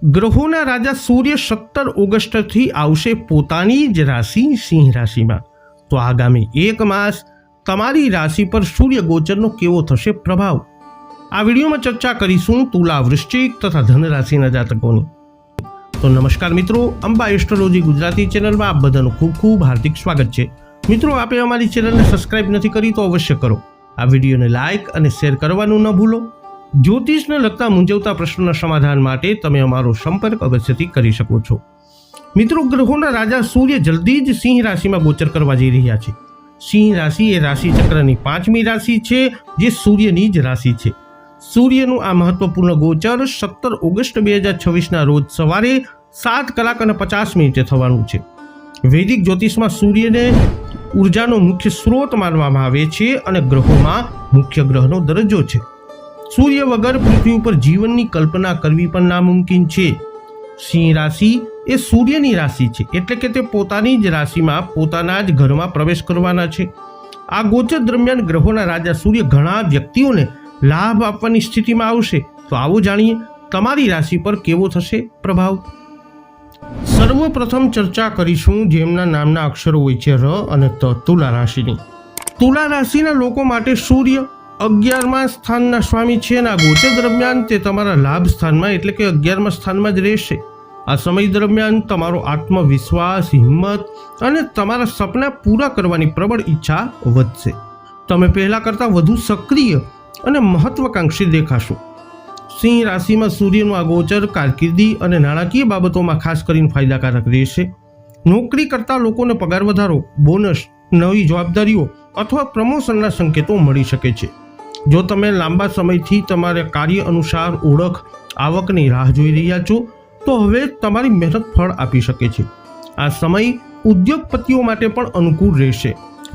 ગ્રહોના રાજા સૂર્ય 17 ઓગસ્ટથી આવશે પોતાની જ રાશિ સિંહ રાશિમાં। તો આગામી 1 માસ તમારી રાશિ પર સૂર્ય ગોચરનો કેવો થશે પ્રભાવ, આ વિડીયોમાં ચર્ચા કરીશું તુલા, વૃશ્ચિક તથા ધન રાશિના જાતકોની। તો નમસ્કાર મિત્રો, અંબા એસ્ટ્રોલોજી ગુજરાતી ચેનલમાં આપ બધાનું ખૂબ ખૂબ હાર્દિક સ્વાગત છે। મિત્રો, આપે અમારી ચેનલને સબસ્ક્રાઇબ નથી કરી તો અવશ્ય કરો, આ વિડીયોને લાઇક અને શેર કરવાનું ન ભૂલો। જ્યોતિષને લગતા મૂંઝવતા પ્રશ્નોના સમાધાન માટે તમે અમારો સંપર્ક અવશ્યથી કરી શકો છો। મિત્રો, ગ્રહોના રાજા સૂર્ય જલ્દી જ સિંહ રાશિમાં ગોચર કરવા જઈ રહ્યા છે। સિંહ રાશિ એ રાશિ ચક્રની 5મી રાશિ છે, જે સૂર્યની જ રાશિ છે। સૂર્યનું આ મહત્વપૂર્ણ ગોચર 17 ઓગસ્ટ 2026ના રોજ સવારે 7:50 થવાનું છે। વૈદિક જ્યોતિષમાં સૂર્યને ઉર્જાનો મુખ્ય સ્ત્રોત માનવામાં આવે છે અને ગ્રહોમાં મુખ્ય ગ્રહનો દરજ્જો છે। સૂર્ય વગર પૃથ્વી ઉપર જીવનની કલ્પના કરવી પણ નામુમકિન છે। સિંહ રાશિ એ સૂર્યની રાશિ છે, એટલે કે તે પોતાની જ રાશિમાં પોતાના જ ઘરમાં પ્રવેશ કરવાના છે। આ ગોચર દરમિયાન ગ્રહોના રાજા સૂર્ય ઘણા વ્યક્તિઓને લાભ આપવાની સ્થિતિમાં આવશે। તો આવો જાણીએ તમારી રાશિ પર કેવો થશે પ્રભાવ। સર્વપ્રથમ ચર્ચા કરીશું જેમના નામના અક્ષરો હોય છે ર અને ત, તુલા રાશિની। તુલા રાશિના લોકો માટે સૂર્ય 11મા સ્થાનના સ્વામી છે અને આ ગોચર દરમિયાન તે તમારા લાભ સ્થાનમાં એટલે કે 11મા સ્થાનમાં જ રહેશે। આ સમય દરમિયાન તમારો આત્મવિશ્વાસ, હિંમત અને તમારા સપના પૂરા કરવાની પ્રબળ ઈચ્છા વધશે। તમે પહેલા કરતાં વધુ સક્રિય અને મહત્વાકાંક્ષી દેખાશો। સિંહ રાશિમાં સૂર્યનું આ ગોચર કારકિર્દી અને નાણાકીય બાબતોમાં ખાસ કરીને ફાયદાકારક રહેશે। નોકરી કરતા લોકોને પગાર વધારો, બોનસ, નવી જવાબદારીઓ અથવા પ્રમોશનના સંકેતો મળી શકે છે। જો તમે લાંબા સમયથી તમારા કાર્ય અનુસાર ઓળખ, આવકની રાહ જોઈ રહ્યા છો તો હવે તમારી મહેનત ફળ આપી શકે છે। આ સમય ઉદ્યોગપતિઓ માટે પણ અનુકૂળ રહેશે।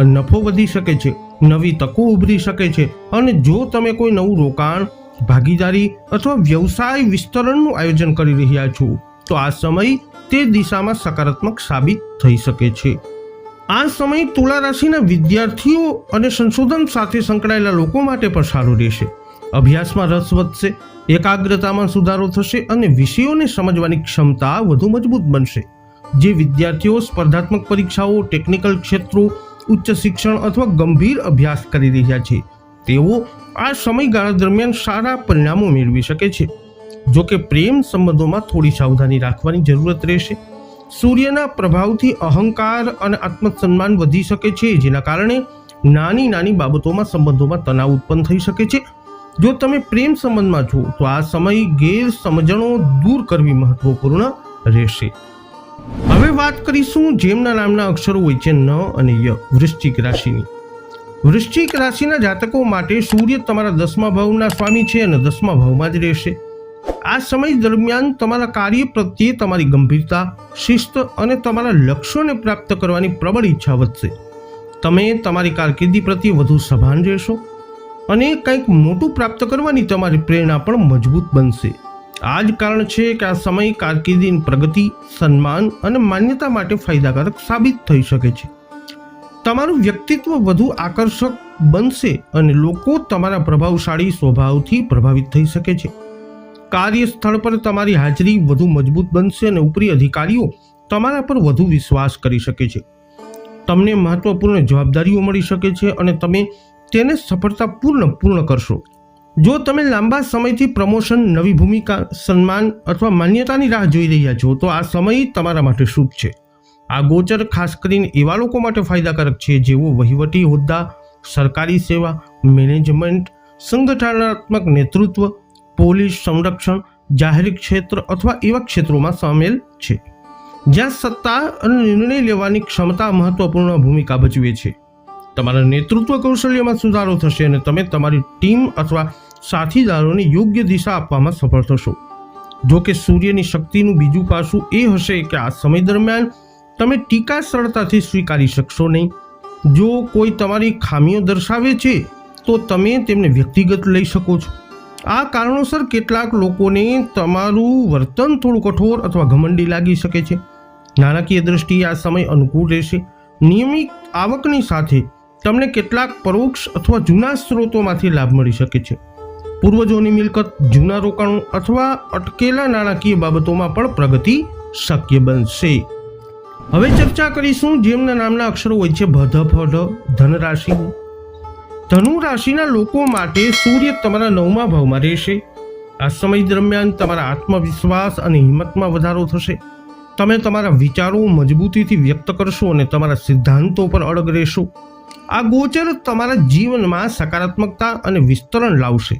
નફો વધી શકે છે, નવી તકો ઉભરી શકે છે અને જો તમે કોઈ નવું રોકાણ, ભાગીદારી અથવા વ્યવસાય વિસ્તરણનું આયોજન કરી રહ્યા છો તો આ સમય તે દિશામાં સકારાત્મક સાબિત થઈ શકે છે। આ સમય તુલા રાશિના વિદ્યાર્થીઓ અને સંશોધન સાથે સંકળાયેલા લોકો માટે પણ સારું રહેશે। અભ્યાસમાં રસ વધશે, એકાગ્રતામાં સુધારો થશે અને વિષયોને સમજવાની ક્ષમતા વધુ મજબૂત બનશે। જે વિદ્યાર્થીઓ સ્પર્ધાત્મક પરીક્ષાઓ, ટેકનિકલ ક્ષેત્રો, ઉચ્ચ શિક્ષણ અથવા ગંભીર અભ્યાસ કરી રહ્યા છે તેઓ આ સમયગાળા દરમિયાન સારા પરિણામો મેળવી શકે છે। જો કે પ્રેમ સંબંધોમાં થોડી સાવધાની રાખવાની જરૂરત રહેશે। સૂર્યના પ્રભાવથી અહંકાર અને આત્મસન્માન વધી શકે છે, જેના કારણે નાની નાની બાબતોમાં સંબંધોમાં તણાવ ઉત્પન્ન થઈ શકે છે। જો તમે પ્રેમ સંબંધમાં છો તો આ સમય ગેરસમજણો દૂર કરવી મહત્વપૂર્ણ રહેશે। હવે વાત કરીશું જેમના નામના અક્ષરો હોય છે ન અને ય, વૃશ્ચિક રાશિની। વૃશ્ચિક રાશિના જાતકો માટે સૂર્ય તમારા 10મા ભાવના સ્વામી છે અને 10મા ભાવમાં જ રહેશે। આ સમય દરમિયાન તમારા કાર્ય પ્રત્યે તમારી ગંભીરતા, શિસ્ત અને તમારા લક્ષ્યોને પ્રાપ્ત કરવાની પ્રબળ ઈચ્છા વધશે। તમે તમારી કારકિર્દી પ્રત્યે વધુ સભાન રહેશો અને કંઈક મોટું પ્રાપ્ત કરવાની તમારી પ્રેરણા પણ મજબૂત બનશે। આ જ કારણ છે કે આ સમય કારકિર્દીની પ્રગતિ, સન્માન અને માન્યતા માટે ફાયદાકારક સાબિત થઈ શકે છે। તમારું વ્યક્તિત્વ વધુ આકર્ષક બનશે અને લોકો તમારા પ્રભાવશાળી સ્વભાવથી પ્રભાવિત થઈ શકે છે। કાર્યસ્થળ પર તમારી હાજરી વધુ મજબૂત બનશે અને ઉપરી અધિકારીઓ તમારા પર વધુ વિશ્વાસ કરી શકે છે। તમને મહત્વપૂર્ણ જવાબદારીઓ મળી શકે છે અને તમે તેને સફળતાપૂર્ણ પૂર્ણ કરશો। જો તમે લાંબા સમયથી પ્રમોશન, નવી ભૂમિકા, સન્માન અથવા માન્યતાની રાહ જોઈ રહ્યા છો તો આ સમય તમારા માટે શુભ છે। આ ગોચર ખાસ કરીને એવા લોકો માટે ફાયદાકારક છે જેઓ વહીવટી હોદ્દા, સરકારી સેવા, મેનેજમેન્ટ, સંગઠનાત્મક નેતૃત્વ, પોલીસ, સંરક્ષણ, જાહેર ક્ષેત્ર અથવા એવા ક્ષેત્રોમાં સામેલ છે જ્યાં સત્તા અને નિર્ણય લેવાની ક્ષમતા મહત્વપૂર્ણ ભૂમિકા ભજવે છે। તમારા નેતૃત્વ કૌશલ્યમાં સુધારો થશે અને તમે તમારી ટીમ અથવા સાથીદારોને યોગ્ય દિશા આપવામાં સફળ થશો। જો કે સૂર્યની શક્તિનું બીજું પાસું એ હશે કે આ સમય દરમિયાન તમે ટીકા સરળતાથી સ્વીકારી શકશો નહીં। જો કોઈ તમારી ખામીઓ દર્શાવે છે તો તમે તેમને વ્યક્તિગત લઈ શકો છો। આ કારણોસર કેટલાક લોકોને તમારું વર્તન થોડું કઠોર અથવા ઘમંડી લાગી શકે છે। નાણાકીય દ્રષ્ટિએ આ સમય અનુકૂળ રહેશે। નિયમિત આવકની સાથે તમને કેટલાક પરોક્ષ અથવા જૂના સ્ત્રોતોમાંથી લાભ મળી શકે છે। પૂર્વજોની મિલકત, જૂના રોકાણો અથવા અટકેલા નાણાકીય બાબતોમાં પણ પ્રગતિ શક્ય બનશે. હવે ચર્ચા કરીશું જેમના નામના અક્ષરો હોય છે ભ, ધ, ફ, ઢ, ધન રાશિ. ધનુ રાશિના લોકો માટે સૂર્ય તમારા 9મા ભાવમાં રહેશે. આ સમય દરમિયાન તમારા આત્મવિશ્વાસ અને હિંમતમાં વધારો થશે. તમે તમારા વિચારો મજબૂતીથી વ્યક્ત કરશો અને તમારા સિદ્ધાંતો પર અડગ રહેશો. આ ગોચર તમારા જીવનમાં સકારાત્મકતા અને વિસ્તરણ લાવશે.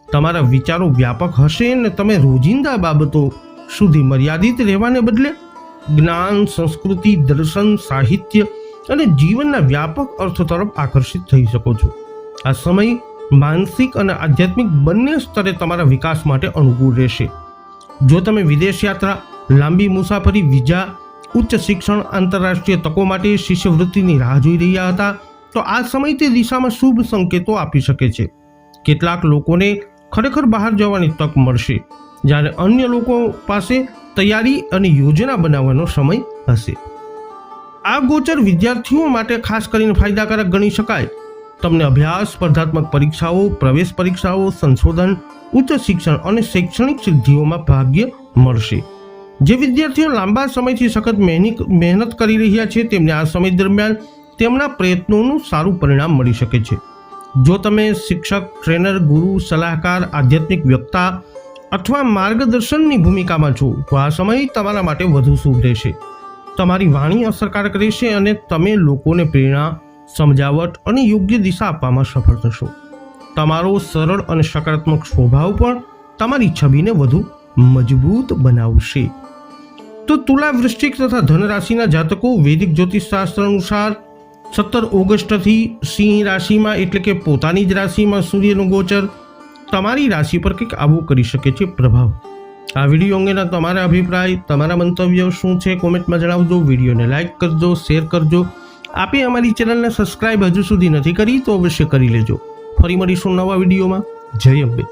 તમારા વિચારો વ્યાપક હશે અને તમે રોજિંદા બાબતો સુધી મર્યાદિત રહેવાને બદલે જ્ઞાન, સંસ્કૃતિ, દર્શન, સાહિત્ય અને જીવનના વ્યાપક અર્થ તરફ આકર્ષિત થઈ શકો છો. આ સમય માનસિક અને આધ્યાત્મિક બંને સ્તરે તમારા વિકાસ માટે અનુકૂળ રહેશે. જો તમે વિદેશ યાત્રા, લાંબી મુસાફરી, વિઝા, ઉચ્ચ શિક્ષણ, આંતરરાષ્ટ્રીય તકો માટે શિષ્યવૃત્તિની રાહ જોઈ રહ્યા હતા તો આ સમય તે દિશામાં શુભ સંકેતો આપી શકે છે. કેટલાક લોકોને ખરેખર બહાર જવાની તક મળશે, જ્યારે અન્ય લોકો પાસે તૈયારી અને યોજના બનાવવાનો સમય હશે. આ ગોચર વિદ્યાર્થીઓ માટે ખાસ કરીને ફાયદાકારક ગણી શકાય. તમને અભ્યાસ, સ્પર્ધાત્મક પરીક્ષાઓ, પ્રવેશ પરીક્ષાઓ, સંશોધન, ઉચ્ચ શિક્ષણ અને શૈક્ષણિક સિદ્ધિઓમાં ભાગ્ય મળશે. જે વિદ્યાર્થીઓ લાંબા સમયથી સખત મહેનત કરી રહ્યા છે તેમને આ સમય દરમિયાન તેમના પ્રયત્નોનું સારું પરિણામ મળી શકે છે. જો તમે શિક્ષક, ટ્રેનર, ગુરુ, સલાહકાર, આધ્યાત્મિક વક્તા અથવા માર્ગદર્શનની ભૂમિકામાં છો તો આ સમય તમારા માટે વધુ શુભ રહેશે. તમારી વાણી અસરકારક રહેશે અને તમે લોકોને પ્રેરણા, સમજાવટ અને યોગ્ય દિશા આપવામાં સફળ થશો. તમારો સરળ અને સકારાત્મક સ્વભાવ પણ તમારી છબીને વધુ મજબૂત બનાવશે. તો તુલા, વૃશ્ચિક તથા ધન રાશિના જાતકો વૈદિક જ્યોતિષશાસ્ત્ર અનુસાર 17 ઓગસ્ટથી સિંહ રાશિમાં એટલે કે પોતાની જ રાશિમાં સૂર્યનું ગોચર તમારી રાશિ પર કંઈક આવું કરી શકે છે પ્રભાવ. આ વિડીયો અંગેના તમારા અભિપ્રાય, તમારા મંતવ્યો શું છે કોમેન્ટમાં જણાવજો. વિડીયોને લાઇક કરજો, શેર કરજો. આપે અમારી ચેનલને સબસ્ક્રાઇબ હજુ સુધી નથી કરી તો અવશ્ય કરી લેજો. ફરી મળીશું નવા વિડીયોમાં. જય અંબે.